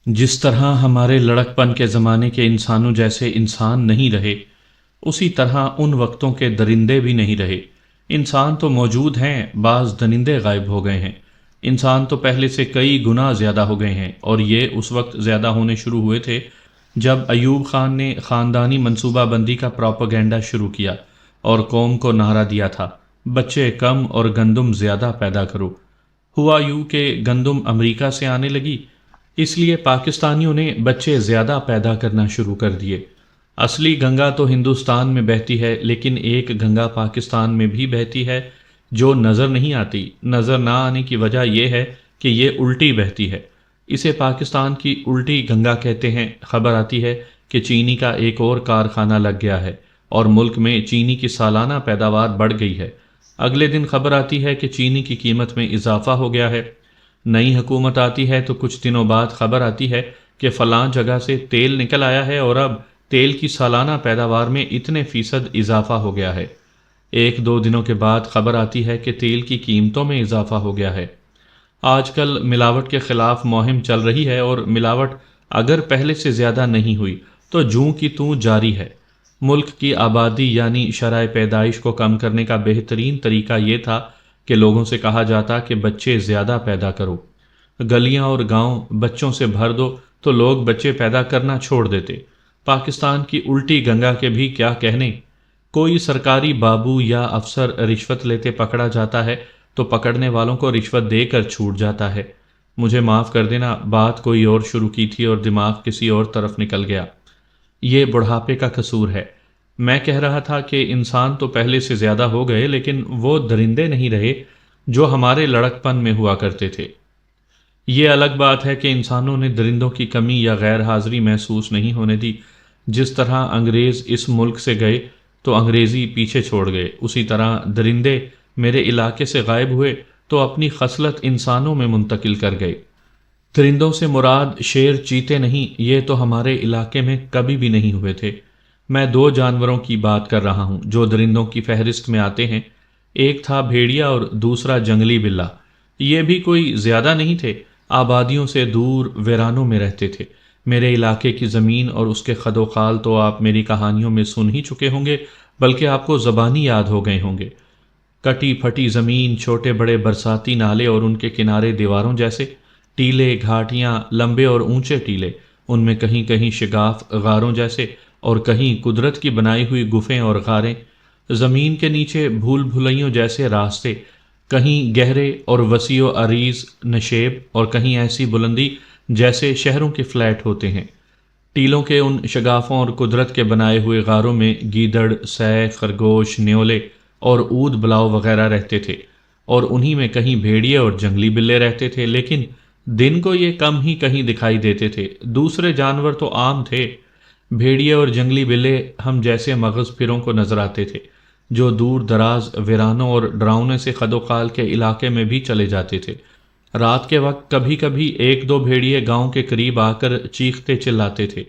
جس طرح ہمارے لڑکپن کے زمانے کے انسانوں جیسے انسان نہیں رہے، اسی طرح ان وقتوں کے درندے بھی نہیں رہے۔ انسان تو موجود ہیں، بعض درندے غائب ہو گئے ہیں۔ انسان تو پہلے سے کئی گنا زیادہ ہو گئے ہیں، اور یہ اس وقت زیادہ ہونے شروع ہوئے تھے جب ایوب خان نے خاندانی منصوبہ بندی کا پروپیگنڈا شروع کیا اور قوم کو نعرہ دیا تھا، بچے کم اور گندم زیادہ پیدا کرو۔ ہوا یوں کہ گندم امریکہ سے آنے لگی، اس لیے پاکستانیوں نے بچے زیادہ پیدا کرنا شروع کر دیے۔ اصلی گنگا تو ہندوستان میں بہتی ہے، لیکن ایک گنگا پاکستان میں بھی بہتی ہے جو نظر نہیں آتی۔ نظر نہ آنے کی وجہ یہ ہے کہ یہ الٹی بہتی ہے۔ اسے پاکستان کی الٹی گنگا کہتے ہیں۔ خبر آتی ہے کہ چینی کا ایک اور کارخانہ لگ گیا ہے اور ملک میں چینی کی سالانہ پیداوار بڑھ گئی ہے۔ اگلے دن خبر آتی ہے کہ چینی کی قیمت میں اضافہ ہو گیا ہے۔ نئی حکومت آتی ہے تو کچھ دنوں بعد خبر آتی ہے کہ فلاں جگہ سے تیل نکل آیا ہے اور اب تیل کی سالانہ پیداوار میں اتنے فیصد اضافہ ہو گیا ہے۔ ایک دو دنوں کے بعد خبر آتی ہے کہ تیل کی قیمتوں میں اضافہ ہو گیا ہے۔ آج کل ملاوٹ کے خلاف مہم چل رہی ہے، اور ملاوٹ اگر پہلے سے زیادہ نہیں ہوئی تو جوں کی توں جاری ہے۔ ملک کی آبادی یعنی شرح پیدائش کو کم کرنے کا بہترین طریقہ یہ تھا کہ لوگوں سے کہا جاتا کہ بچے زیادہ پیدا کرو۔ گلیاں اور گاؤں بچوں سے بھر دو تو لوگ بچے پیدا کرنا چھوڑ دیتے۔ پاکستان کی الٹی گنگا کے بھی کیا کہنے۔ کوئی سرکاری بابو یا افسر رشوت لیتے پکڑا جاتا ہے تو پکڑنے والوں کو رشوت دے کر چھوٹ جاتا ہے۔ مجھے معاف کر دینا، بات کوئی اور شروع کی تھی اور دماغ کسی اور طرف نکل گیا۔ یہ بڑھاپے کا قصور ہے۔ میں کہہ رہا تھا کہ انسان تو پہلے سے زیادہ ہو گئے، لیکن وہ درندے نہیں رہے جو ہمارے لڑکپن میں ہوا کرتے تھے۔ یہ الگ بات ہے کہ انسانوں نے درندوں کی کمی یا غیر حاضری محسوس نہیں ہونے دی۔ جس طرح انگریز اس ملک سے گئے تو انگریزی پیچھے چھوڑ گئے، اسی طرح درندے میرے علاقے سے غائب ہوئے تو اپنی خصلت انسانوں میں منتقل کر گئے۔ درندوں سے مراد شیر چیتے نہیں، یہ تو ہمارے علاقے میں کبھی بھی نہیں ہوئے تھے۔ میں دو جانوروں کی بات کر رہا ہوں جو درندوں کی فہرست میں آتے ہیں۔ ایک تھا بھیڑیا اور دوسرا جنگلی بلہ۔ یہ بھی کوئی زیادہ نہیں تھے، آبادیوں سے دور ویرانوں میں رہتے تھے۔ میرے علاقے کی زمین اور اس کے خد و خال تو آپ میری کہانیوں میں سن ہی چکے ہوں گے، بلکہ آپ کو زبانی یاد ہو گئے ہوں گے۔ کٹی پھٹی زمین، چھوٹے بڑے برساتی نالے اور ان کے کنارے دیواروں جیسے، ٹیلے گھاٹیاں، لمبے اور اونچے ٹیلے، ان میں کہیں کہیں شگاف غاروں جیسے اور کہیں قدرت کی بنائی ہوئی گفیں اور غاریں، زمین کے نیچے بھول بھلائیوں جیسے راستے، کہیں گہرے اور وسیع و عریض نشیب اور کہیں ایسی بلندی جیسے شہروں کے فلیٹ ہوتے ہیں۔ ٹیلوں کے ان شگافوں اور قدرت کے بنائے ہوئے غاروں میں گیدڑ، سے، خرگوش، نیولے اور اود بلاؤ وغیرہ رہتے تھے، اور انہی میں کہیں بھیڑیے اور جنگلی بلے رہتے تھے، لیکن دن کو یہ کم ہی کہیں دکھائی دیتے تھے۔ دوسرے جانور تو عام تھے۔ بھیڑیے اور جنگلی بلے ہم جیسے مغز پھروں کو نظر آتے تھے جو دور دراز ویرانوں اور ڈراؤنے سے خد و خال کے علاقے میں بھی چلے جاتے تھے۔ رات کے وقت کبھی کبھی ایک دو بھیڑیے گاؤں کے قریب آ کر چیختے چلاتے تھے۔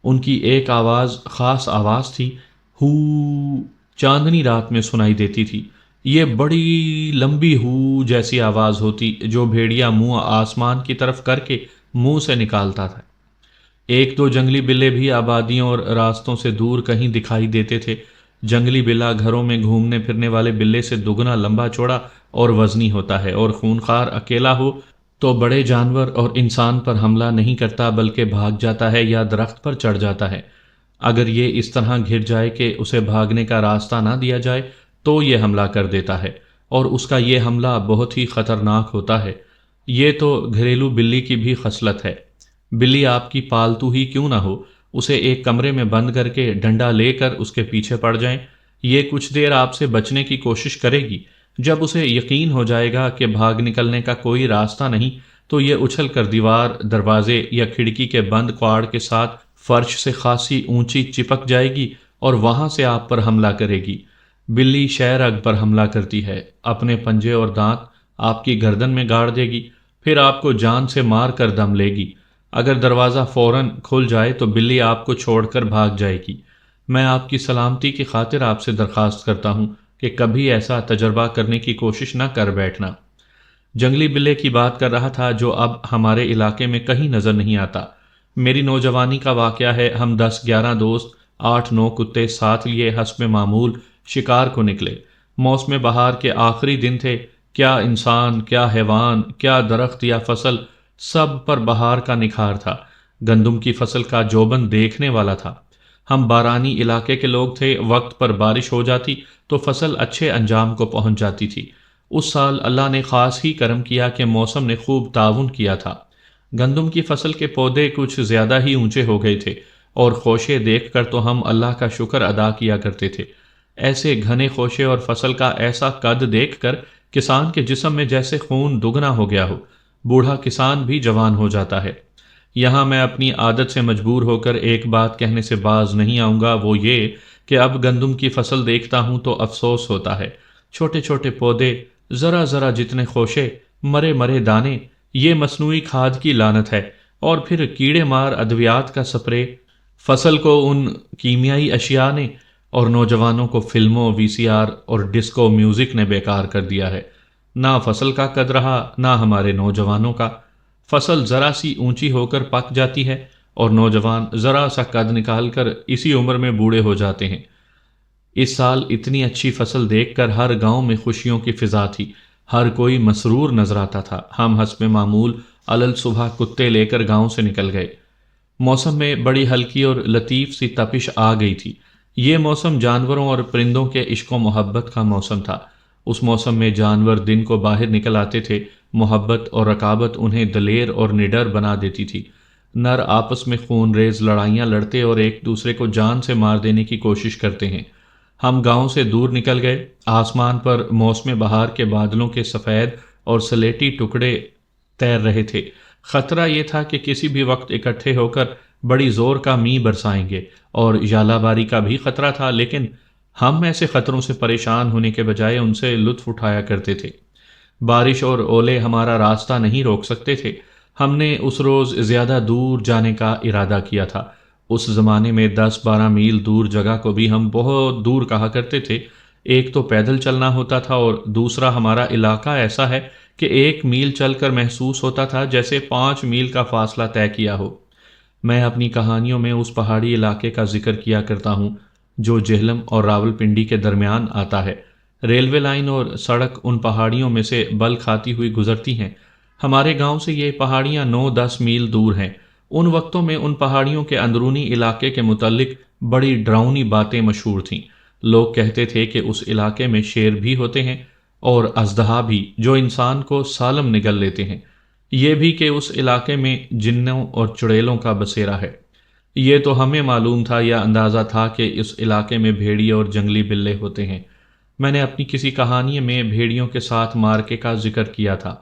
ان کی ایک آواز خاص آواز تھی، ہو، چاندنی رات میں سنائی دیتی تھی۔ یہ بڑی لمبی ہو جیسی آواز ہوتی جو بھیڑیا منہ آسمان کی طرف کر کے منہ سے نکالتا تھا۔ ایک دو جنگلی بلے بھی آبادیوں اور راستوں سے دور کہیں دکھائی دیتے تھے۔ جنگلی بلا گھروں میں گھومنے پھرنے والے بلے سے دگنا لمبا چوڑا اور وزنی ہوتا ہے، اور خونخوار اکیلا ہو تو بڑے جانور اور انسان پر حملہ نہیں کرتا بلکہ بھاگ جاتا ہے یا درخت پر چڑھ جاتا ہے۔ اگر یہ اس طرح گھر جائے کہ اسے بھاگنے کا راستہ نہ دیا جائے تو یہ حملہ کر دیتا ہے، اور اس کا یہ حملہ بہت ہی خطرناک ہوتا ہے۔ یہ تو گھریلو بلی کی بھی خصلت ہے۔ بلی آپ کی پالتو ہی کیوں نہ ہو، اسے ایک کمرے میں بند کر کے ڈنڈا لے کر اس کے پیچھے پڑ جائیں، یہ کچھ دیر آپ سے بچنے کی کوشش کرے گی۔ جب اسے یقین ہو جائے گا کہ بھاگ نکلنے کا کوئی راستہ نہیں تو یہ اچھل کر دیوار، دروازے یا کھڑکی کے بند کواڑ کے ساتھ فرش سے خاصی اونچی چپک جائے گی اور وہاں سے آپ پر حملہ کرے گی۔ بلی شیر اگ پر حملہ کرتی ہے، اپنے پنجے اور دانت آپ کی گردن میں گاڑ دے گی، پھر آپ کو جان سے مار کر دم لے گی۔ اگر دروازہ فوراً کھل جائے تو بلی آپ کو چھوڑ کر بھاگ جائے گی۔ میں آپ کی سلامتی کی خاطر آپ سے درخواست کرتا ہوں کہ کبھی ایسا تجربہ کرنے کی کوشش نہ کر بیٹھنا۔ جنگلی بلے کی بات کر رہا تھا جو اب ہمارے علاقے میں کہیں نظر نہیں آتا۔ میری نوجوانی کا واقعہ ہے، ہم 10-11 دوست 8-9 کتے ساتھ لیے حسب معمول شکار کو نکلے۔ موسم بہار کے آخری دن تھے، کیا انسان، کیا حیوان، کیا درخت یا فصل، سب پر بہار کا نکھار تھا۔ گندم کی فصل کا جوبن دیکھنے والا تھا۔ ہم بارانی علاقے کے لوگ تھے، وقت پر بارش ہو جاتی تو فصل اچھے انجام کو پہنچ جاتی تھی۔ اس سال اللہ نے خاص ہی کرم کیا کہ موسم نے خوب تعاون کیا تھا۔ گندم کی فصل کے پودے کچھ زیادہ ہی اونچے ہو گئے تھے اور خوشے دیکھ کر تو ہم اللہ کا شکر ادا کیا کرتے تھے۔ ایسے گھنے خوشے اور فصل کا ایسا قد دیکھ کر کسان کے جسم میں جیسے خون دگنا ہو گیا ہو، بوڑھا کسان بھی جوان ہو جاتا ہے۔ یہاں میں اپنی عادت سے مجبور ہو کر ایک بات کہنے سے باز نہیں آؤں گا، وہ یہ کہ اب گندم کی فصل دیکھتا ہوں تو افسوس ہوتا ہے۔ چھوٹے چھوٹے پودے، ذرا ذرا جتنے خوشے، مرے مرے دانے، یہ مصنوعی کھاد کی لعنت ہے، اور پھر کیڑے مار ادویات کا سپرے، فصل کو ان کیمیائی اشیاء نے اور نوجوانوں کو فلموں، وی سی آر اور ڈسکو میوزک نے بیکار کر دیا ہے۔ نہ فصل کا قد رہا، نہ ہمارے نوجوانوں کا۔ فصل ذرا سی اونچی ہو کر پک جاتی ہے اور نوجوان ذرا سا قد نکال کر اسی عمر میں بوڑھے ہو جاتے ہیں۔ اس سال اتنی اچھی فصل دیکھ کر ہر گاؤں میں خوشیوں کی فضا تھی، ہر کوئی مسرور نظر آتا تھا۔ ہم حسب معمول علل صبح کتے لے کر گاؤں سے نکل گئے۔ موسم میں بڑی ہلکی اور لطیف سی تپش آ گئی تھی۔ یہ موسم جانوروں اور پرندوں کے عشق و محبت کا موسم تھا۔ اس موسم میں جانور دن کو باہر نکل آتے تھے، محبت اور رقابت انہیں دلیر اور نڈر بنا دیتی تھی۔ نر آپس میں خون ریز لڑائیاں لڑتے اور ایک دوسرے کو جان سے مار دینے کی کوشش کرتے ہیں۔ ہم گاؤں سے دور نکل گئے۔ آسمان پر موسم بہار کے بادلوں کے سفید اور سلیٹی ٹکڑے تیر رہے تھے۔ خطرہ یہ تھا کہ کسی بھی وقت اکٹھے ہو کر بڑی زور کا مینہ برسائیں گے، اور ژالہ باری کا بھی خطرہ تھا، لیکن ہم ایسے خطروں سے پریشان ہونے کے بجائے ان سے لطف اٹھایا کرتے تھے۔ بارش اور اولے ہمارا راستہ نہیں روک سکتے تھے۔ ہم نے اس روز زیادہ دور جانے کا ارادہ کیا تھا۔ اس زمانے میں 10-12 میل دور جگہ کو بھی ہم بہت دور کہا کرتے تھے۔ ایک تو پیدل چلنا ہوتا تھا، اور دوسرا ہمارا علاقہ ایسا ہے کہ 1 میل چل کر محسوس ہوتا تھا جیسے 5 میل کا فاصلہ طے کیا ہو۔ میں اپنی کہانیوں میں اس پہاڑی علاقے کا ذکر کیا کرتا ہوں جو جہلم اور راولپنڈی کے درمیان آتا ہے۔ ریلوے لائن اور سڑک ان پہاڑیوں میں سے بل کھاتی ہوئی گزرتی ہیں۔ ہمارے گاؤں سے یہ پہاڑیاں 9-10 میل دور ہیں۔ ان وقتوں میں ان پہاڑیوں کے اندرونی علاقے کے متعلق بڑی ڈراؤنی باتیں مشہور تھیں۔ لوگ کہتے تھے کہ اس علاقے میں شیر بھی ہوتے ہیں اور اژدہا بھی، جو انسان کو سالم نگل لیتے ہیں۔ یہ بھی کہ اس علاقے میں جنوں اور چڑیلوں کا بسیرا ہے۔ یہ تو ہمیں معلوم تھا یا اندازہ تھا کہ اس علاقے میں بھیڑیے اور جنگلی بلے ہوتے ہیں۔ میں نے اپنی کسی کہانی میں بھیڑیوں کے ساتھ مارکے کا ذکر کیا تھا۔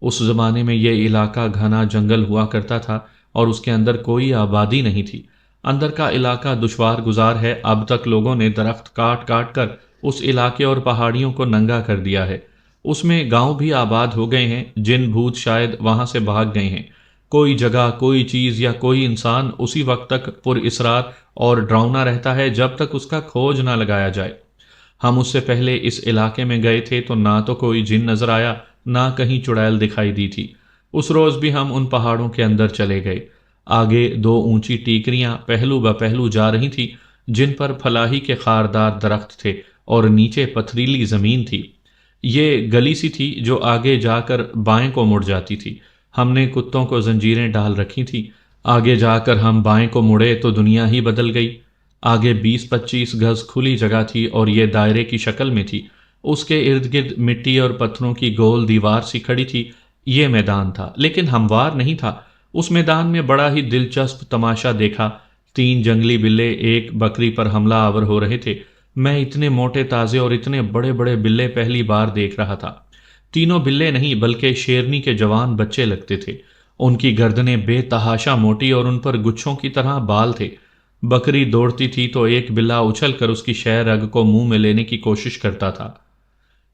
اس زمانے میں یہ علاقہ گھنا جنگل ہوا کرتا تھا اور اس کے اندر کوئی آبادی نہیں تھی۔ اندر کا علاقہ دشوار گزار ہے۔ اب تک لوگوں نے درخت کاٹ کاٹ کر اس علاقے اور پہاڑیوں کو ننگا کر دیا ہے۔ اس میں گاؤں بھی آباد ہو گئے ہیں، جن بھوت شاید وہاں سے بھاگ گئے ہیں۔ کوئی جگہ، کوئی چیز یا کوئی انسان اسی وقت تک پر اسرار اور ڈراؤنا رہتا ہے جب تک اس کا کھوج نہ لگایا جائے۔ ہم اس سے پہلے اس علاقے میں گئے تھے تو نہ تو کوئی جن نظر آیا، نہ کہیں چڑیل دکھائی دی تھی۔ اس روز بھی ہم ان پہاڑوں کے اندر چلے گئے۔ آگے 2 اونچی ٹیکریاں پہلو بہ پہلو جا رہی تھیں، جن پر پھلاہی کے خاردار درخت تھے اور نیچے پتھریلی زمین تھی۔ یہ گلی سی تھی جو آگے جا کر بائیں کو مڑ جاتی تھی۔ ہم نے کتوں کو زنجیریں ڈال رکھی تھیں۔ آگے جا کر ہم بائیں کو مڑے تو دنیا ہی بدل گئی۔ آگے 20-25 گز کھلی جگہ تھی اور یہ دائرے کی شکل میں تھی۔ اس کے ارد گرد مٹی اور پتھروں کی گول دیوار سی کھڑی تھی۔ یہ میدان تھا، لیکن ہموار نہیں تھا۔ اس میدان میں بڑا ہی دلچسپ تماشا دیکھا۔ 3 جنگلی بلے ایک بکری پر حملہ آور ہو رہے تھے۔ میں اتنے موٹے تازے اور اتنے بڑے بڑے بلے پہلی بار دیکھ رہا تھا۔ تینوں بلے نہیں بلکہ شیرنی کے جوان بچے لگتے تھے۔ ان کی گردنیں بے تحاشا موٹی اور ان پر گچھوں کی طرح بال تھے۔ بکری دوڑتی تھی تو ایک بلا اچھل کر اس کی شہ رگ کو منہ میں لینے کی کوشش کرتا تھا۔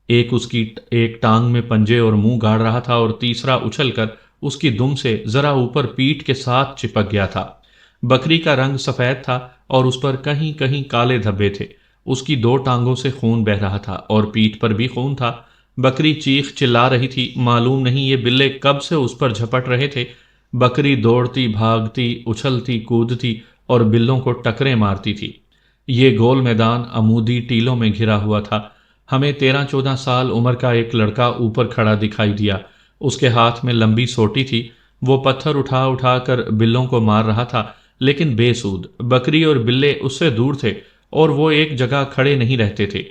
ایک اس کی ایک ٹانگ میں پنجے اور منہ گاڑ رہا تھا اور تیسرا اچھل کر اس کی دم سے ذرا اوپر پیٹھ کے ساتھ چپک گیا تھا۔ بکری کا رنگ سفید تھا اور اس پر کہیں کہیں کالے دھبے تھے۔ اس کی 2 ٹانگوں سے خون بہہ رہا تھا اور پیٹھ پر بھی خون تھا۔ بکری چیخ چلا رہی تھی، معلوم نہیں یہ بلے کب سے اس پر جھپٹ رہے تھے۔ بکری دوڑتی بھاگتی اچھلتی کودتی اور بلوں کو ٹکریں مارتی تھی۔ یہ گول میدان عمودی ٹیلوں میں گھرا ہوا تھا۔ ہمیں 13-14 سال عمر کا ایک لڑکا اوپر کھڑا دکھائی دیا۔ اس کے ہاتھ میں لمبی سوٹی تھی، وہ پتھر اٹھا اٹھا کر بلوں کو مار رہا تھا، لیکن بے سود۔ بکری اور بلے اس سے دور تھے اور وہ ایک جگہ کھڑے نہیں رہتے تھے۔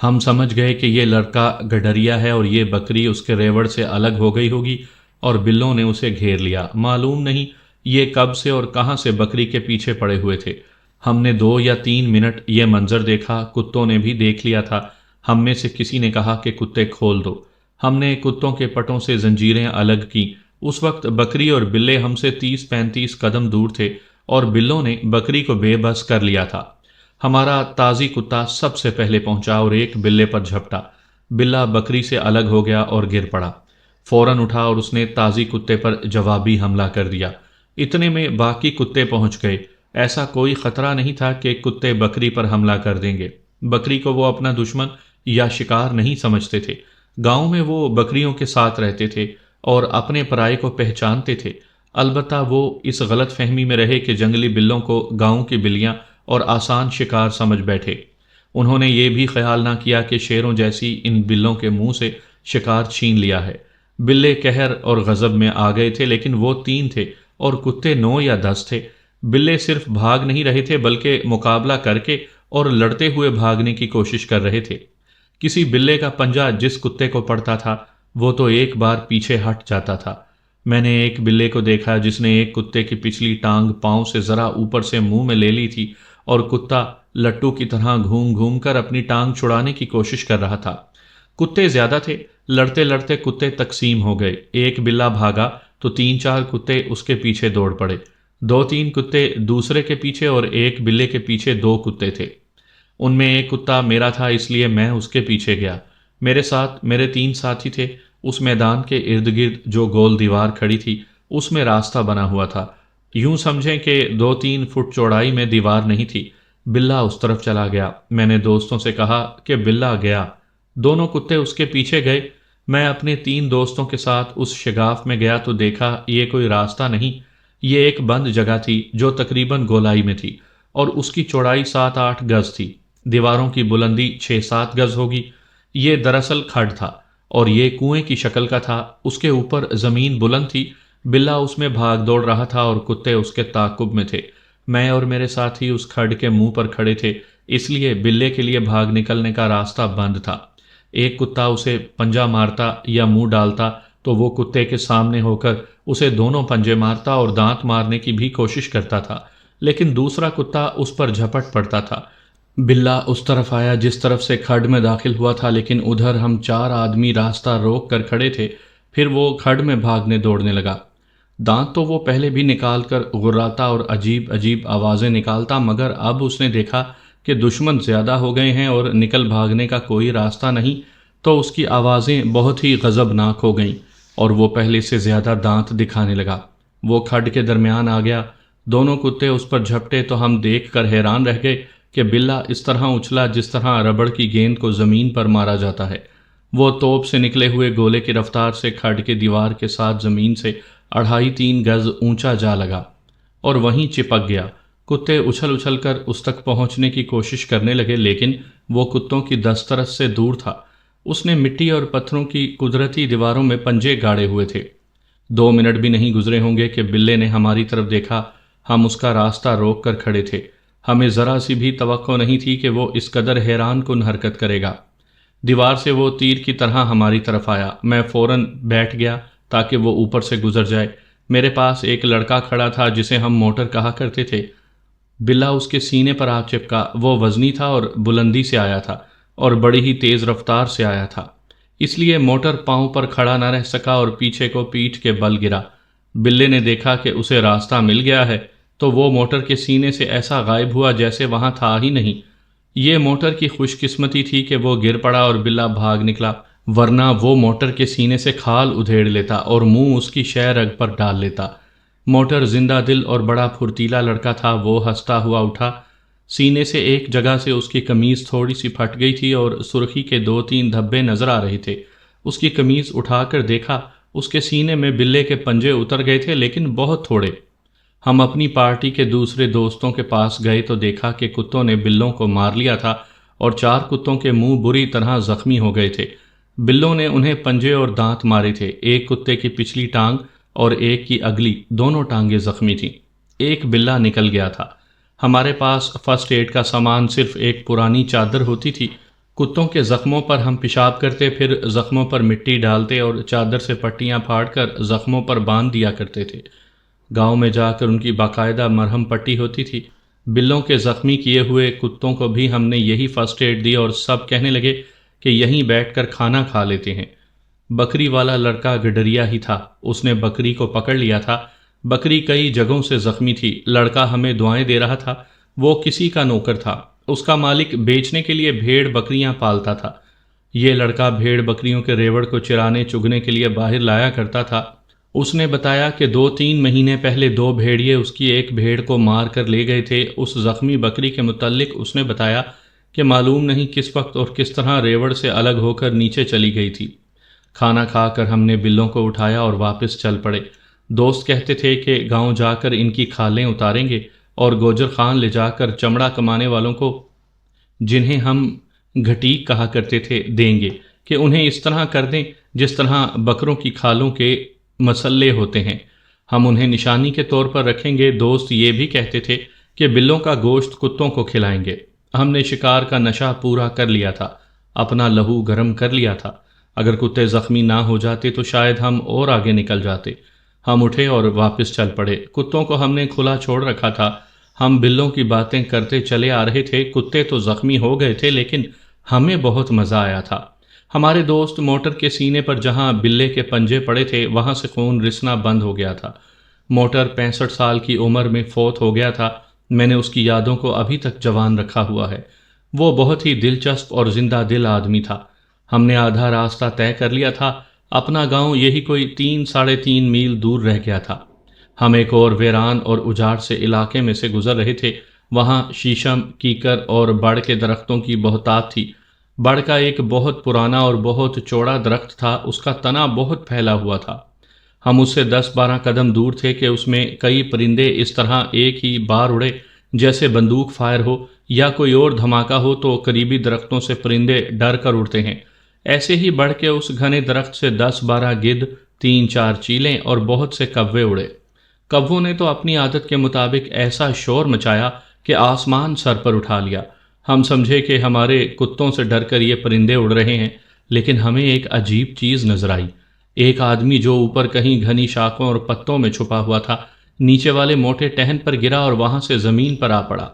ہم سمجھ گئے کہ یہ لڑکا گڈریا ہے اور یہ بکری اس کے ریوڑ سے الگ ہو گئی ہوگی اور بلوں نے اسے گھیر لیا۔ معلوم نہیں یہ کب سے اور کہاں سے بکری کے پیچھے پڑے ہوئے تھے۔ ہم نے 2 یا 3 منٹ یہ منظر دیکھا، کتوں نے بھی دیکھ لیا تھا۔ ہم میں سے کسی نے کہا کہ کتے کھول دو۔ ہم نے کتوں کے پٹوں سے زنجیریں الگ کیں۔ اس وقت بکری اور بلے ہم سے 30-35 قدم دور تھے اور بلوں نے بکری کو بے بس کر لیا تھا۔ ہمارا تازی کتا سب سے پہلے پہنچا اور ایک بلے پر جھپٹا۔ بلا بکری سے الگ ہو گیا اور گر پڑا۔ فوراً اٹھا اور اس نے تازی کتے پر جوابی حملہ کر دیا۔ اتنے میں باقی کتے پہنچ گئے۔ ایسا کوئی خطرہ نہیں تھا کہ کتے بکری پر حملہ کر دیں گے۔ بکری کو وہ اپنا دشمن یا شکار نہیں سمجھتے تھے۔ گاؤں میں وہ بکریوں کے ساتھ رہتے تھے اور اپنے پرائے کو پہچانتے تھے۔ البتہ وہ اس غلط فہمی میں رہے کہ جنگلی بلوں کو گاؤں کی بلیاں اور آسان شکار سمجھ بیٹھے۔ انہوں نے یہ بھی خیال نہ کیا کہ شیروں جیسی ان بلوں کے منہ سے شکار چھین لیا ہے۔ بلے قہر اور غضب میں آ گئے تھے، لیکن وہ 3 تھے اور کتے 9 یا 10 تھے۔ بلے صرف بھاگ نہیں رہے تھے بلکہ مقابلہ کر کے اور لڑتے ہوئے بھاگنے کی کوشش کر رہے تھے۔ کسی بلے کا پنجہ جس کتے کو پڑتا تھا وہ تو ایک بار پیچھے ہٹ جاتا تھا۔ میں نے ایک بلے کو دیکھا جس نے ایک کتے کی پچھلی ٹانگ پاؤں سے ذرا اوپر سے منہ میں لے لی تھی اور کتا لٹو کی طرح گھوم گھوم کر اپنی ٹانگ چھڑانے کی کوشش کر رہا تھا۔ کتے زیادہ تھے، لڑتے لڑتے کتے تقسیم ہو گئے۔ ایک بلا بھاگا تو 3-4 کتے اس کے پیچھے دوڑ پڑے۔ 2-3 کتے دوسرے کے پیچھے اور ایک بلے کے پیچھے 2 کتے تھے۔ ان میں ایک کتا میرا تھا، اس لیے میں اس کے پیچھے گیا۔ میرے ساتھ میرے 3 ساتھی تھے۔ اس میدان کے ارد گرد جو گول دیوار کھڑی تھی اس میں راستہ بنا ہوا تھا۔ یوں سمجھیں کہ 2-3 فٹ چوڑائی میں دیوار نہیں تھی۔ بلا اس طرف چلا گیا۔ میں نے دوستوں سے کہا کہ بلا گیا۔ دونوں کتے اس کے پیچھے گئے۔ میں اپنے 3 دوستوں کے ساتھ اس شگاف میں گیا تو دیکھا یہ کوئی راستہ نہیں، یہ ایک بند جگہ تھی جو تقریباً گولائی میں تھی اور اس کی چوڑائی 7-8 گز تھی۔ دیواروں کی بلندی 6-7 گز ہوگی۔ یہ دراصل کھڈ تھا اور یہ کنویں کی شکل کا تھا۔ اس کے اوپر زمین بلند تھی۔ بلا اس میں بھاگ دوڑ رہا تھا اور کتے اس کے تعاقب میں تھے۔ میں اور میرے ساتھی اس کھڈ کے منہ پر کھڑے تھے، اس لیے بلے کے لیے بھاگ نکلنے کا راستہ بند تھا۔ ایک کتا اسے پنجہ مارتا یا منہ ڈالتا تو وہ کتے کے سامنے ہو کر اسے دونوں پنجے مارتا اور دانت مارنے کی بھی کوشش کرتا تھا، لیکن دوسرا کتا اس پر جھپٹ پڑتا تھا۔ بلا اس طرف آیا جس طرف سے کھڈ میں داخل ہوا تھا، لیکن ادھر ہم 4 آدمی راستہ روک کر کھڑے تھے۔ پھر وہ کھڈ میں بھاگنے دوڑنے لگا۔ دانت تو وہ پہلے بھی نکال کر غراتا اور عجیب عجیب آوازیں نکالتا، مگر اب اس نے دیکھا کہ دشمن زیادہ ہو گئے ہیں اور نکل بھاگنے کا کوئی راستہ نہیں، تو اس کی آوازیں بہت ہی غضبناک ہو گئیں اور وہ پہلے سے زیادہ دانت دکھانے لگا۔ وہ کھڈ کے درمیان آ گیا۔ دونوں کتے اس پر جھپٹے تو ہم دیکھ کر حیران رہ گئے کہ بلا اس طرح اچھلا جس طرح ربڑ کی گیند کو زمین پر مارا جاتا ہے۔ وہ توپ سے نکلے ہوئے گولے کی رفتار سے کھڈ کے دیوار کے ساتھ زمین سے 2.5-3 گز اونچا جا لگا اور وہیں چپک گیا۔ کتے اچھل اچھل کر اس تک پہنچنے کی کوشش کرنے لگے، لیکن وہ کتوں کی دسترس سے دور تھا۔ اس نے مٹی اور پتھروں کی قدرتی دیواروں میں پنجے گاڑے ہوئے تھے۔ 2 منٹ بھی نہیں گزرے ہوں گے کہ بلے نے ہماری طرف دیکھا۔ ہم اس کا راستہ روک کر کھڑے تھے۔ ہمیں ذرا سی بھی توقع نہیں تھی کہ وہ اس قدر حیران کن حرکت کرے گا۔ دیوار سے وہ تیر کی طرح ہماری طرف آیا۔ میں فوراً بیٹھ گیا تاکہ وہ اوپر سے گزر جائے۔ میرے پاس ایک لڑکا کھڑا تھا جسے ہم موٹر کہا کرتے تھے۔ بلا اس کے سینے پر آ چپکا۔ وہ وزنی تھا اور بلندی سے آیا تھا اور بڑی ہی تیز رفتار سے آیا تھا، اس لیے موٹر پاؤں پر کھڑا نہ رہ سکا اور پیچھے کو پیٹھ کے بل گرا۔ بلے نے دیکھا کہ اسے راستہ مل گیا ہے تو وہ موٹر کے سینے سے ایسا غائب ہوا جیسے وہاں تھا ہی نہیں۔ یہ موٹر کی خوش قسمتی تھی کہ وہ گر پڑا اور بلا بھاگ نکلا، ورنہ وہ موٹر کے سینے سے کھال ادھیڑ لیتا اور منہ اس کی شہ رگ پر ڈال لیتا۔ موٹر زندہ دل اور بڑا پھرتیلا لڑکا تھا۔ وہ ہنستا ہوا اٹھا۔ سینے سے ایک جگہ سے اس کی قمیض تھوڑی سی پھٹ گئی تھی اور سرخی کے 2-3 دھبے نظر آ رہے تھے۔ اس کی قمیض اٹھا کر دیکھا، اس کے سینے میں بلے کے پنجے اتر گئے تھے، لیکن بہت تھوڑے۔ ہم اپنی پارٹی کے دوسرے دوستوں کے پاس گئے تو دیکھا کہ کتوں نے بلوں کو مار لیا تھا اور 4 کتوں کے منہ بری طرح زخمی ہو گئے تھے۔ بلوں نے انہیں پنجے اور دانت مارے تھے۔ ایک کتے کی پچھلی ٹانگ اور ایک کی اگلی، دونوں ٹانگیں زخمی تھیں۔ ایک بلہ نکل گیا تھا۔ ہمارے پاس فرسٹ ایڈ کا سامان صرف ایک پرانی چادر ہوتی تھی۔ کتوں کے زخموں پر ہم پیشاب کرتے، پھر زخموں پر مٹی ڈالتے اور چادر سے پٹیاں پھاڑ کر زخموں پر باندھ دیا کرتے تھے۔ گاؤں میں جا کر ان کی باقاعدہ مرہم پٹی ہوتی تھی۔ بلوں کے زخمی کیے ہوئے کتوں کو بھی ہم نے یہی فرسٹ ایڈ دی اور سب کہنے لگے کہ یہیں بیٹھ کر کھانا کھا لیتے ہیں۔ بکری والا لڑکا گڈریا ہی تھا، اس نے بکری کو پکڑ لیا تھا۔ بکری کئی جگہوں سے زخمی تھی۔ لڑکا ہمیں دعائیں دے رہا تھا۔ وہ کسی کا نوکر تھا۔ اس کا مالک بیچنے کے لیے بھیڑ بکریاں پالتا تھا۔ یہ لڑکا بھیڑ بکریوں کے ریوڑ کو چرانے چگنے کے لیے باہر لایا کرتا تھا۔ اس نے بتایا کہ 2-3 مہینے پہلے 2 بھیڑیے اس کی ایک بھیڑ کو مار کر لے گئے تھے۔ اس زخمی بکری کے متعلق اس نے بتایا کہ معلوم نہیں کس وقت اور کس طرح ریوڑ سے الگ ہو کر نیچے چلی گئی تھی۔ کھانا کھا کر ہم نے بلوں کو اٹھایا اور واپس چل پڑے۔ دوست کہتے تھے کہ گاؤں جا کر ان کی کھالیں اتاریں گے اور گوجر خان لے جا کر چمڑا کمانے والوں کو، جنہیں ہم گھٹیک کہا کرتے تھے، دیں گے کہ انہیں اس طرح کر دیں جس طرح بکروں کی کھالوں کے مسلے ہوتے ہیں۔ ہم انہیں نشانی کے طور پر رکھیں گے۔ دوست یہ بھی کہتے تھے کہ بلوں کا گوشت کتوں کو کھلائیں گے۔ ہم نے شکار کا نشہ پورا کر لیا تھا، اپنا لہو گرم کر لیا تھا۔ اگر کتے زخمی نہ ہو جاتے تو شاید ہم اور آگے نکل جاتے۔ ہم اٹھے اور واپس چل پڑے۔ کتوں کو ہم نے کھلا چھوڑ رکھا تھا۔ ہم بلوں کی باتیں کرتے چلے آ رہے تھے۔ کتے تو زخمی ہو گئے تھے، لیکن ہمیں بہت مزہ آیا تھا۔ ہمارے دوست موٹر کے سینے پر جہاں بلے کے پنجے پڑے تھے وہاں سے خون رسنا بند ہو گیا تھا۔ موٹر 65 سال کی عمر میں فوت ہو گیا تھا۔ میں نے اس کی یادوں کو ابھی تک جوان رکھا ہوا ہے۔ وہ بہت ہی دلچسپ اور زندہ دل آدمی تھا۔ ہم نے آدھا راستہ طے کر لیا تھا۔ اپنا گاؤں یہی کوئی 3-3.5 میل دور رہ گیا تھا۔ ہم ایک اور ویران اور اجاڑ سے علاقے میں سے گزر رہے تھے۔ وہاں شیشم، کیکر اور بڑ کے درختوں کی بہتات تھی۔ بڑ کا ایک بہت پرانا اور بہت چوڑا درخت تھا۔ اس کا تنا بہت پھیلا ہوا تھا۔ ہم اس سے 10-12 قدم دور تھے کہ اس میں کئی پرندے اس طرح ایک ہی بار اڑے جیسے بندوق فائر ہو یا کوئی اور دھماکہ ہو تو قریبی درختوں سے پرندے ڈر کر اڑتے ہیں۔ ایسے ہی بڑھ کے اس گھنے درخت سے 10-12 گدھ، 3-4 چیلیں اور بہت سے کوے اڑے۔ کووں نے تو اپنی عادت کے مطابق ایسا شور مچایا کہ آسمان سر پر اٹھا لیا۔ ہم سمجھے کہ ہمارے کتوں سے ڈر کر یہ پرندے اڑ رہے ہیں، لیکن ہمیں ایک عجیب چیز نظر آئی۔ ایک آدمی جو اوپر کہیں گھنی شاخوں اور پتوں میں چھپا ہوا تھا، نیچے والے موٹے ٹہن پر گرا اور وہاں سے زمین پر آ پڑا۔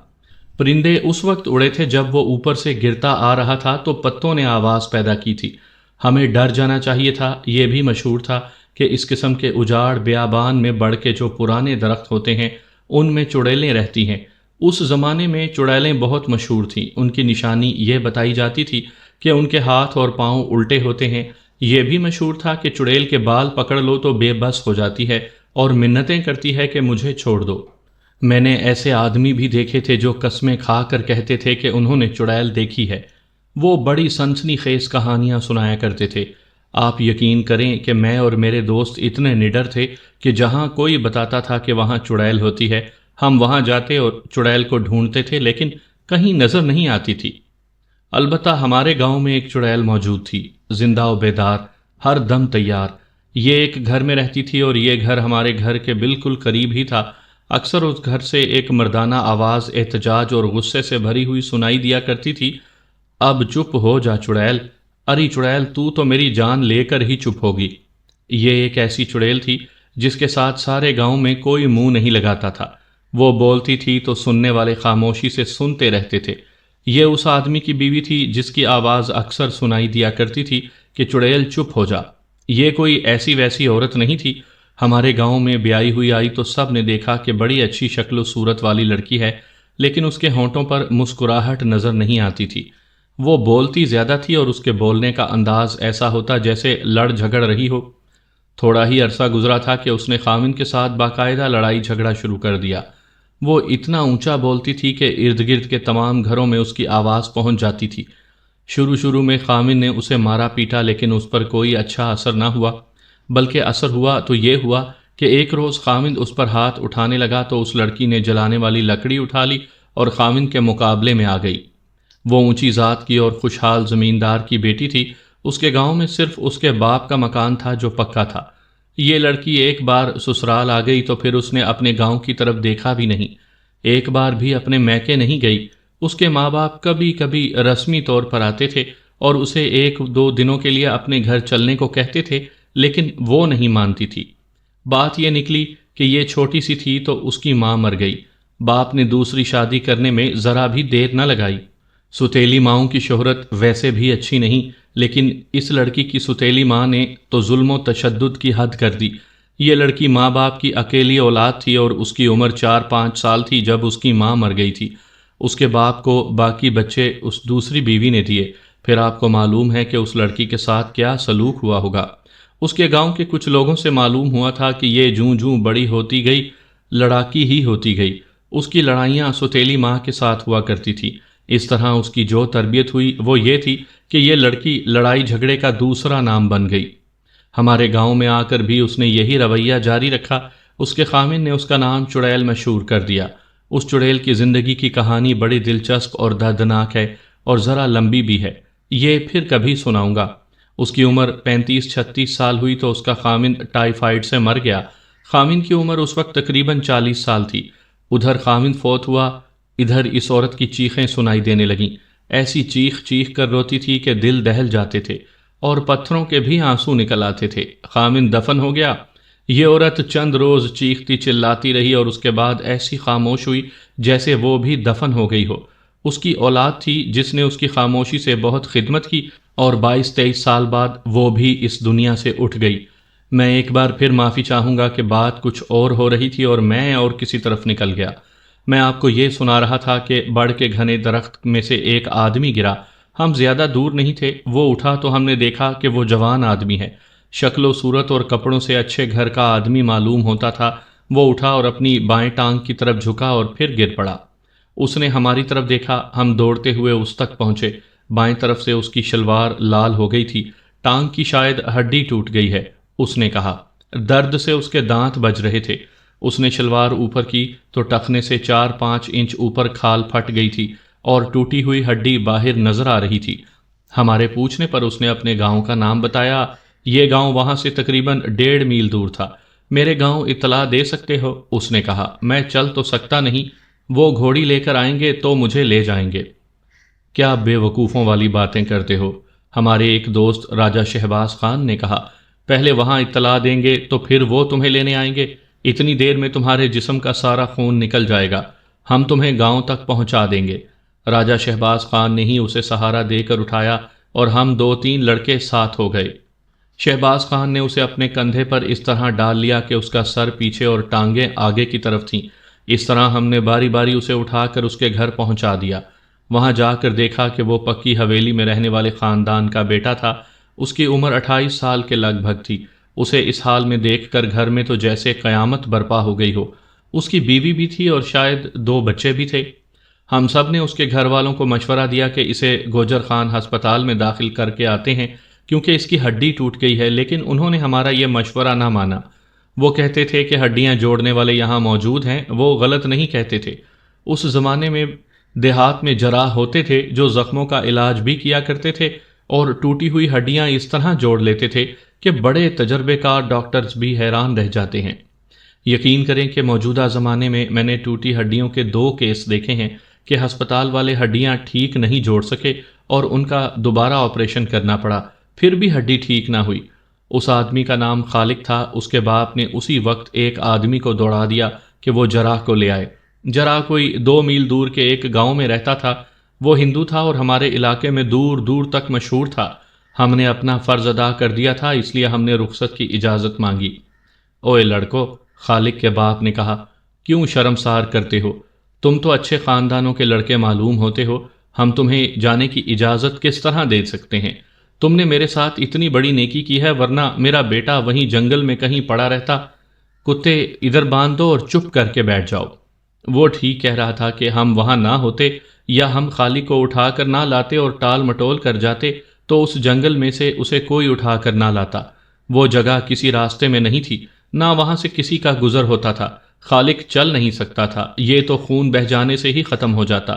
پرندے اس وقت اڑے تھے جب وہ اوپر سے گرتا آ رہا تھا تو پتوں نے آواز پیدا کی تھی۔ ہمیں ڈر جانا چاہیے تھا۔ یہ بھی مشہور تھا کہ اس قسم کے اجاڑ بیابان میں بڑھ کے جو پرانے درخت ہوتے ہیں ان میں چڑیلیں رہتی ہیں۔ اس زمانے میں چڑیلیں بہت مشہور تھیں۔ ان کی نشانی یہ بتائی جاتی تھی کہ ان کے ہاتھ اور پاؤں الٹے ہوتے ہیں۔ یہ بھی مشہور تھا کہ چڑیل کے بال پکڑ لو تو بے بس ہو جاتی ہے اور منتیں کرتی ہے کہ مجھے چھوڑ دو۔ میں نے ایسے آدمی بھی دیکھے تھے جو قسمیں کھا کر کہتے تھے کہ انہوں نے چڑیل دیکھی ہے۔ وہ بڑی سنسنی خیز کہانیاں سنایا کرتے تھے۔ آپ یقین کریں کہ میں اور میرے دوست اتنے نڈر تھے کہ جہاں کوئی بتاتا تھا کہ وہاں چڑیل ہوتی ہے، ہم وہاں جاتے اور چڑیل کو ڈھونڈتے تھے، لیکن کہیں نظر نہیں آتی تھی۔ البتہ ہمارے گاؤں میں ایک چڑیل موجود تھی، زندہ و بیدار، ہر دم تیار۔ یہ ایک گھر میں رہتی تھی اور یہ گھر ہمارے گھر کے بالکل قریب ہی تھا۔ اکثر اس گھر سے ایک مردانہ آواز احتجاج اور غصے سے بھری ہوئی سنائی دیا کرتی تھی۔ اب چپ ہو جا چڑیل، اری چڑیل تو میری جان لے کر ہی چپ ہوگی۔ یہ ایک ایسی چڑیل تھی جس کے ساتھ سارے گاؤں میں کوئی منہ نہیں لگاتا تھا۔ وہ بولتی تھی تو سننے والے خاموشی سے سنتے رہتے تھے۔ یہ اس آدمی کی بیوی تھی جس کی آواز اکثر سنائی دیا کرتی تھی کہ چڑیل چپ ہو جا۔ یہ کوئی ایسی ویسی عورت نہیں تھی۔ ہمارے گاؤں میں بیائی ہوئی آئی تو سب نے دیکھا کہ بڑی اچھی شکل و صورت والی لڑکی ہے، لیکن اس کے ہونٹوں پر مسکراہٹ نظر نہیں آتی تھی۔ وہ بولتی زیادہ تھی اور اس کے بولنے کا انداز ایسا ہوتا جیسے لڑ جھگڑ رہی ہو۔ تھوڑا ہی عرصہ گزرا تھا کہ اس نے خاوند کے ساتھ باقاعدہ لڑائی جھگڑا شروع کر دیا۔ وہ اتنا اونچا بولتی تھی کہ ارد گرد کے تمام گھروں میں اس کی آواز پہنچ جاتی تھی۔ شروع میں خامن نے اسے مارا پیٹا، لیکن اس پر کوئی اچھا اثر نہ ہوا، بلکہ اثر ہوا تو یہ ہوا کہ ایک روز خامند اس پر ہاتھ اٹھانے لگا تو اس لڑکی نے جلانے والی لکڑی اٹھا لی اور خامند کے مقابلے میں آ گئی۔ وہ اونچی ذات کی اور خوشحال زمیندار کی بیٹی تھی۔ اس کے گاؤں میں صرف اس کے باپ کا مکان تھا جو پکا تھا۔ یہ لڑکی ایک بار سسرال آ گئی تو پھر اس نے اپنے گاؤں کی طرف دیکھا بھی نہیں، ایک بار بھی اپنے میکے نہیں گئی۔ اس کے ماں باپ کبھی کبھی رسمی طور پر آتے تھے اور اسے ایک دو دنوں کے لیے اپنے گھر چلنے کو کہتے تھے، لیکن وہ نہیں مانتی تھی۔ بات یہ نکلی کہ یہ چھوٹی سی تھی تو اس کی ماں مر گئی۔ باپ نے دوسری شادی کرنے میں ذرا بھی دیر نہ لگائی۔ ستیلی ماؤں کی شہرت ویسے بھی اچھی نہیں، لیکن اس لڑکی کی ستیلی ماں نے تو ظلم و تشدد کی حد کر دی۔ یہ لڑکی ماں باپ کی اکیلی اولاد تھی اور اس کی عمر 4-5 سال تھی جب اس کی ماں مر گئی تھی۔ اس کے باپ کو باقی بچے اس دوسری بیوی نے دیے۔ پھر آپ کو معلوم ہے کہ اس لڑکی کے ساتھ کیا سلوک ہوا ہوگا۔ اس کے گاؤں کے کچھ لوگوں سے معلوم ہوا تھا کہ یہ جوں جوں بڑی ہوتی گئی لڑاکی ہی ہوتی گئی۔ اس کی لڑائیاں ستیلی ماں کے ساتھ ہوا کرتی تھی۔ اس طرح اس کی جو تربیت ہوئی وہ یہ تھی کہ یہ لڑکی لڑائی جھگڑے کا دوسرا نام بن گئی۔ ہمارے گاؤں میں آ کر بھی اس نے یہی رویہ جاری رکھا۔ اس کے خامن نے اس کا نام چڑیل مشہور کر دیا۔ اس چڑیل کی زندگی کی کہانی بڑی دلچسپ اور دردناک ہے اور ذرا لمبی بھی ہے، یہ پھر کبھی سناؤں گا۔ اس کی عمر 35-36 سال ہوئی تو اس کا خامن ٹائیفائیڈ سے مر گیا۔ خامن کی عمر اس وقت تقریباً 40 سال تھی۔ ادھر خامن فوت ہوا، ادھر اس عورت کی چیخیں سنائی دینے لگیں۔ ایسی چیخ چیخ کر روتی تھی کہ دل دہل جاتے تھے اور پتھروں کے بھی آنسو نکل آتے تھے۔ خامن دفن ہو گیا۔ یہ عورت چند روز چیختی چلاتی رہی اور اس کے بعد ایسی خاموش ہوئی جیسے وہ بھی دفن ہو گئی ہو۔ اس کی اولاد تھی جس نے اس کی خاموشی سے بہت خدمت کی اور 22-23 سال بعد وہ بھی اس دنیا سے اٹھ گئی۔ میں ایک بار پھر معافی چاہوں گا کہ بات کچھ اور ہو رہی تھی اور میں اور کسی طرف نکل گیا۔ میں آپ کو یہ سنا رہا تھا کہ بڑھ کے گھنے درخت میں سے ایک آدمی گرا۔ ہم زیادہ دور نہیں تھے، وہ اٹھا تو ہم نے دیکھا کہ وہ جوان آدمی ہے، شکل و صورت اور کپڑوں سے اچھے گھر کا آدمی معلوم ہوتا تھا۔ وہ اٹھا اور اپنی بائیں ٹانگ کی طرف جھکا اور پھر گر پڑا۔ اس نے ہماری طرف دیکھا، ہم دوڑتے ہوئے اس تک پہنچے۔ بائیں طرف سے اس کی شلوار لال ہو گئی تھی، ٹانگ کی شاید ہڈی ٹوٹ گئی ہے، اس نے کہا۔ درد سے اس کے دانت بج رہے تھے۔ اس نے شلوار اوپر کی تو ٹخنے سے 4-5 انچ اوپر کھال پھٹ گئی تھی اور ٹوٹی ہوئی ہڈی باہر نظر آ رہی تھی۔ ہمارے پوچھنے پر اس نے اپنے گاؤں کا نام بتایا۔ یہ گاؤں وہاں سے تقریباً 1.5 میل دور تھا۔ میرے گاؤں اطلاع دے سکتے ہو؟ اس نے کہا۔ میں چل تو سکتا نہیں، وہ گھوڑی لے کر آئیں گے تو مجھے لے جائیں گے۔ کیا بے وقوفوں والی باتیں کرتے ہو؟ ہمارے ایک دوست راجہ شہباز خان نے کہا۔ پہلے وہاں اطلاع دیں گے تو پھر وہ تمہیں لینے آئیں گے؟ اتنی دیر میں تمہارے جسم کا سارا خون نکل جائے گا۔ ہم تمہیں گاؤں تک پہنچا دیں گے۔ راجہ شہباز خان نے ہی اسے سہارا دے کر اٹھایا اور ہم 2-3 لڑکے ساتھ ہو گئے۔ شہباز خان نے اسے اپنے کندھے پر اس طرح ڈال لیا کہ اس کا سر پیچھے اور ٹانگیں آگے کی طرف تھیں۔ اس طرح ہم نے باری باری اسے اٹھا کر اس کے گھر پہنچا دیا۔ وہاں جا کر دیکھا کہ وہ پکی حویلی میں رہنے والے خاندان کا بیٹا تھا۔ اس کی عمر 28 سال کے لگ بھگ تھی۔ اسے اس حال میں دیکھ کر گھر میں تو جیسے قیامت برپا ہو گئی ہو۔ اس کی بیوی بھی تھی اور شاید 2 بچے بھی تھے۔ ہم سب نے اس کے گھر والوں کو مشورہ دیا کہ اسے گوجر خان ہسپتال میں داخل کر کے آتے ہیں کیونکہ اس کی ہڈی ٹوٹ گئی ہے، لیکن انہوں نے ہمارا یہ مشورہ نہ مانا۔ وہ کہتے تھے کہ ہڈیاں جوڑنے والے یہاں موجود ہیں۔ وہ غلط نہیں کہتے تھے۔ اس زمانے میں دیہات میں جراح ہوتے تھے جو زخموں کا علاج بھی کیا کرتے تھے اور ٹوٹی ہوئی ہڈیاں اس طرح جوڑ لیتے تھے کہ بڑے تجربے کار ڈاکٹرز بھی حیران رہ جاتے ہیں۔ یقین کریں کہ موجودہ زمانے میں نے ٹوٹی ہڈیوں کے 2 کیس دیکھے ہیں کہ ہسپتال والے ہڈیاں ٹھیک نہیں جوڑ سکے اور ان کا دوبارہ آپریشن کرنا پڑا، پھر بھی ہڈی ٹھیک نہ ہوئی۔ اس آدمی کا نام خالق تھا۔ اس کے باپ نے اسی وقت ایک آدمی کو دوڑا دیا کہ وہ جراح کو لے آئے۔ جراح کوئی 2 میل دور کے ایک گاؤں میں رہتا تھا۔ وہ ہندو تھا اور ہمارے علاقے میں دور دور تک مشہور تھا۔ ہم نے اپنا فرض ادا کر دیا تھا، اس لیے ہم نے رخصت کی اجازت مانگی۔ اوے لڑکو، خالق کے باپ نے کہا، کیوں شرمسار کرتے ہو؟ تم تو اچھے خاندانوں کے لڑکے معلوم ہوتے ہو۔ ہم تمہیں جانے کی اجازت کس طرح دے سکتے ہیں؟ تم نے میرے ساتھ اتنی بڑی نیکی کی ہے، ورنہ میرا بیٹا وہیں جنگل میں کہیں پڑا رہتا۔ کتے ادھر باندھ دو اور چپ کر کے بیٹھ جاؤ۔ وہ ٹھیک کہہ رہا تھا کہ ہم وہاں نہ ہوتے یا ہم خالق کو اٹھا کر نہ لاتے اور ٹال مٹول کر جاتے تو اس جنگل میں سے اسے کوئی اٹھا کر نہ لاتا۔ وہ جگہ کسی راستے میں نہیں تھی، نہ وہاں سے کسی کا گزر ہوتا تھا۔ خالق چل نہیں سکتا تھا، یہ تو خون بہہ جانے سے ہی ختم ہو جاتا۔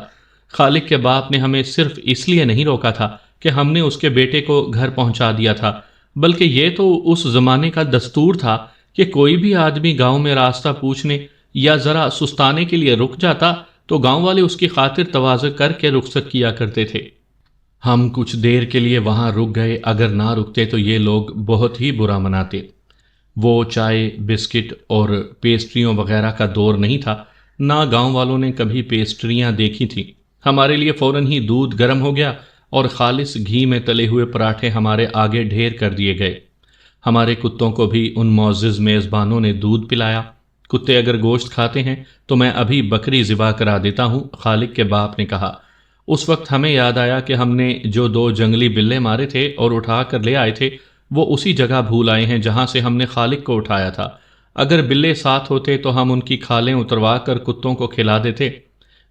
خالق کے باپ نے ہمیں صرف اس لیے نہیں روکا تھا کہ ہم نے اس کے بیٹے کو گھر پہنچا دیا تھا، بلکہ یہ تو اس زمانے کا دستور تھا کہ کوئی بھی آدمی گاؤں میں راستہ پوچھنے یا ذرا سستانے کے لیے رک جاتا تو گاؤں والے اس کی خاطر تواضع کر کے رخصت کیا کرتے تھے۔ ہم کچھ دیر کے لیے وہاں رک گئے، اگر نہ رکتے تو یہ لوگ بہت ہی برا مناتے۔ وہ چائے، بسکٹ اور پیسٹریوں وغیرہ کا دور نہیں تھا، نہ گاؤں والوں نے کبھی پیسٹریاں دیکھی تھیں۔ ہمارے لیے فوراً ہی دودھ گرم ہو گیا اور خالص گھی میں تلے ہوئے پراٹھے ہمارے آگے ڈھیر کر دیے گئے۔ ہمارے کتوں کو بھی ان معزز میزبانوں نے دودھ پلایا۔ کتے اگر گوشت کھاتے ہیں تو میں ابھی بکری ذبح کرا دیتا ہوں، خالق کے باپ نے کہا۔ اس وقت ہمیں یاد آیا کہ ہم نے جو 2 جنگلی بلے مارے تھے اور اٹھا کر لے آئے تھے وہ اسی جگہ بھول آئے ہیں جہاں سے ہم نے خالق کو اٹھایا تھا۔ اگر بلے ساتھ ہوتے تو ہم ان کی کھالیں اتروا کر کتوں کو کھلا دیتے،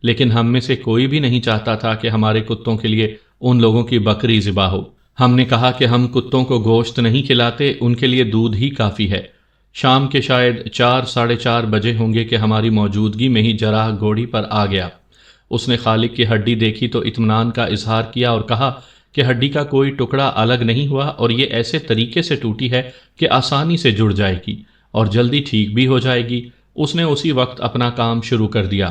لیکن ہم میں سے کوئی بھی نہیں چاہتا تھا کہ ہمارے کتوں کے لیے ان لوگوں کی بکری ذبح ہو۔ ہم نے کہا کہ ہم کتوں کو گوشت نہیں کھلاتے، ان کے لیے دودھ ہی کافی ہے۔ شام کے شاید 4 ساڑھے 4 بجے ہوں گے کہ ہماری موجودگی میں ہی جراح گھوڑی پر آ گیا۔ اس نے خالق کی ہڈی دیکھی تو اطمینان کا اظہار کیا اور کہا کہ ہڈی کا کوئی ٹکڑا الگ نہیں ہوا اور یہ ایسے طریقے سے ٹوٹی ہے کہ آسانی سے جڑ جائے گی اور جلدی ٹھیک بھی ہو جائے گی۔ اس نے اسی وقت اپنا کام شروع کر دیا۔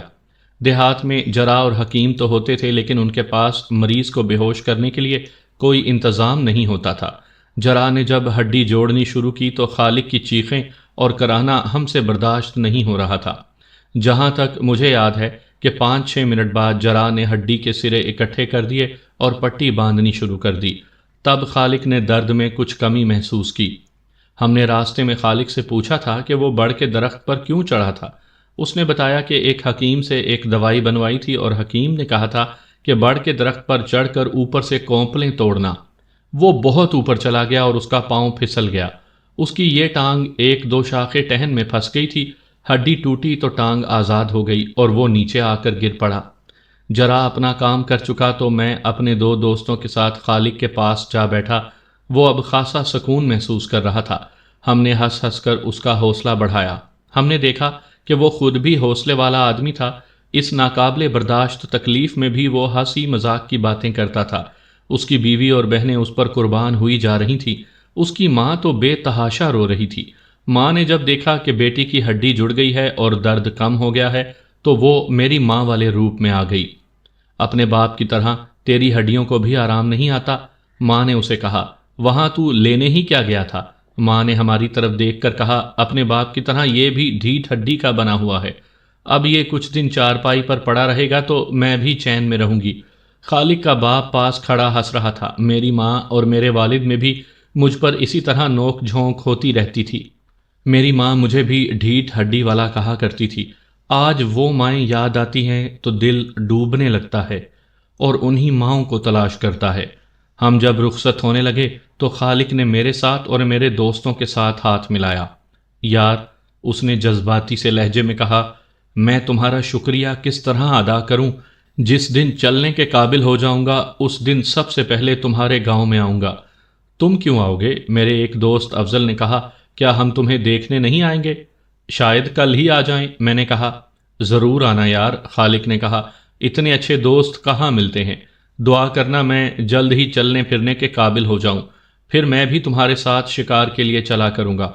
دیہات میں جراح اور حکیم تو ہوتے تھے لیکن ان کے پاس مریض کو بے ہوش کرنے کے لیے کوئی انتظام نہیں ہوتا تھا۔ جراح نے جب ہڈی جوڑنی شروع کی تو خالق کی چیخیں اور کراہنا ہم سے برداشت نہیں ہو رہا تھا۔ جہاں تک مجھے یاد ہے کہ 5-6 منٹ بعد جراح نے ہڈی کے سرے اکٹھے کر دیے اور پٹی باندھنی شروع کر دی۔ تب خالق نے درد میں کچھ کمی محسوس کی۔ ہم نے راستے میں خالق سے پوچھا تھا کہ وہ بڑ کے درخت پر کیوں چڑھا تھا۔ اس نے بتایا کہ ایک حکیم سے ایک دوائی بنوائی تھی اور حکیم نے کہا تھا کہ بڑ کے درخت پر چڑھ کر اوپر سے کونپلیں توڑنا۔ وہ بہت اوپر چلا گیا اور اس کا پاؤں پھسل گیا۔ اس کی یہ ٹانگ 1-2 شاخیں ٹہن میں پھنس گئی تھی۔ ہڈی ٹوٹی تو ٹانگ آزاد ہو گئی اور وہ نیچے آ کر گر پڑا۔ جراح اپنا کام کر چکا تو میں اپنے 2 دوستوں کے ساتھ خالق کے پاس جا بیٹھا۔ وہ اب خاصا سکون محسوس کر رہا تھا۔ ہم نے ہنس ہنس کر اس کا حوصلہ بڑھایا۔ ہم نے دیکھا کہ وہ خود بھی حوصلے والا آدمی تھا۔ اس ناقابل برداشت تکلیف میں بھی وہ ہنسی مذاق کی باتیں کرتا تھا۔ اس کی بیوی اور بہنیں اس پر قربان ہوئی جا رہی تھیں۔ اس کی ماں تو بے تحاشا رو رہی تھی۔ ماں نے جب دیکھا کہ بیٹی کی ہڈی جڑ گئی ہے اور درد کم ہو گیا ہے تو وہ میری ماں والے روپ میں آ گئی۔ اپنے باپ کی طرح تیری ہڈیوں کو بھی آرام نہیں آتا، ماں نے اسے کہا۔ وہاں تو لینے ہی کیا گیا تھا؟ ماں نے ہماری طرف دیکھ کر کہا، اپنے باپ کی طرح یہ بھی ڈھیٹ ہڈی کا بنا ہوا ہے۔ اب یہ کچھ دن چارپائی پر پڑا رہے گا تو میں بھی چین میں رہوں گی۔ خالق کا باپ پاس کھڑا ہنس رہا تھا۔ میری ماں اور میرے والد میں بھی مجھ پر اسی طرح نوک جھونک ہوتی رہتی تھی۔ میری ماں مجھے بھی ڈھیٹ ہڈی والا کہا کرتی تھی۔ آج وہ مائیں یاد آتی ہیں تو دل ڈوبنے لگتا ہے اور انہی ماؤں کو تلاش کرتا ہے۔ ہم جب رخصت ہونے لگے تو خالق نے میرے ساتھ اور میرے دوستوں کے ساتھ ہاتھ ملایا۔ یار، اس نے جذباتی سے لہجے میں کہا، میں تمہارا شکریہ کس طرح ادا کروں؟ جس دن چلنے کے قابل ہو جاؤں گا اس دن سب سے پہلے تمہارے گاؤں میں آؤں گا۔ تم کیوں آؤ گے؟ میرے ایک دوست افضل نے کہا، کیا ہم تمہیں دیکھنے نہیں آئیں گے؟ شاید کل ہی آ جائیں، میں نے کہا۔ ضرور آنا یار، خالق نے کہا، اتنے اچھے دوست کہاں ملتے ہیں۔ دعا کرنا میں جلد ہی چلنے پھرنے کے قابل ہو جاؤں، پھر میں بھی تمہارے ساتھ شکار کے لیے چلا کروں گا۔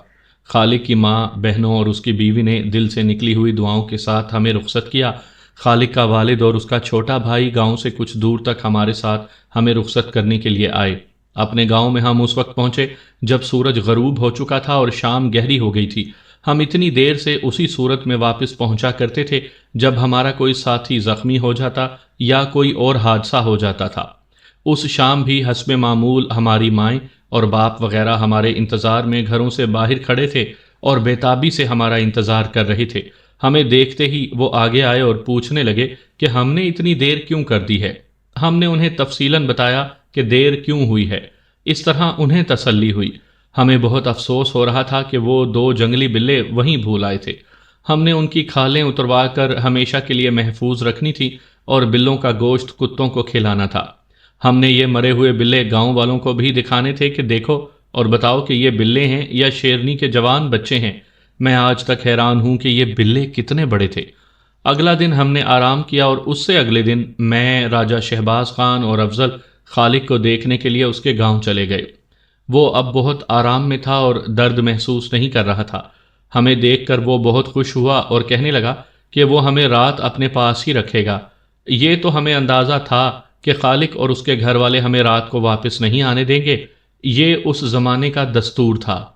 خالق کی ماں، بہنوں اور اس کی بیوی نے دل سے نکلی ہوئی دعاؤں کے ساتھ ہمیں رخصت کیا۔ خالق کا والد اور اس کا چھوٹا بھائی گاؤں سے کچھ دور تک ہمارے ساتھ ہمیں رخصت کرنے کے لیے آئے۔ اپنے گاؤں میں ہم اس وقت پہنچے جب سورج غروب ہو چکا تھا اور شام گہری ہو گئی تھی۔ ہم اتنی دیر سے اسی صورت میں واپس پہنچا کرتے تھے جب ہمارا کوئی ساتھی زخمی ہو جاتا یا کوئی اور حادثہ ہو جاتا تھا۔ اس شام بھی حسب معمول ہماری مائیں اور باپ وغیرہ ہمارے انتظار میں گھروں سے باہر کھڑے تھے اور بےتابی سے ہمارا انتظار کر رہے تھے۔ ہمیں دیکھتے ہی وہ آگے آئے اور پوچھنے لگے کہ ہم نے اتنی دیر کیوں کر دی ہے۔ ہم نے انہیں تفصیلاً بتایا کہ دیر کیوں ہوئی ہے۔ اس طرح انہیں تسلی ہوئی۔ ہمیں بہت افسوس ہو رہا تھا کہ وہ 2 جنگلی بلے وہیں بھول آئے تھے۔ ہم نے ان کی کھالیں اتروا کر ہمیشہ کے لیے محفوظ رکھنی تھی اور بلوں کا گوشت کتوں کو کھلانا تھا۔ ہم نے یہ مرے ہوئے بلے گاؤں والوں کو بھی دکھانے تھے کہ دیکھو اور بتاؤ کہ یہ بلے ہیں یا شیرنی کے جوان بچے ہیں۔ میں آج تک حیران ہوں کہ یہ بلے کتنے بڑے تھے۔ اگلا دن ہم نے آرام کیا اور اس سے اگلے دن میں، راجہ شہباز خان اور افضل خالق کو دیکھنے کے لیے اس کے گاؤں چلے گئے۔ وہ اب بہت آرام میں تھا اور درد محسوس نہیں کر رہا تھا۔ ہمیں دیکھ کر وہ بہت خوش ہوا اور کہنے لگا کہ وہ ہمیں رات اپنے پاس ہی رکھے گا۔ یہ تو ہمیں اندازہ تھا کہ خالق اور اس کے گھر والے ہمیں رات کو واپس نہیں آنے دیں گے۔ یہ اس زمانے کا دستور تھا۔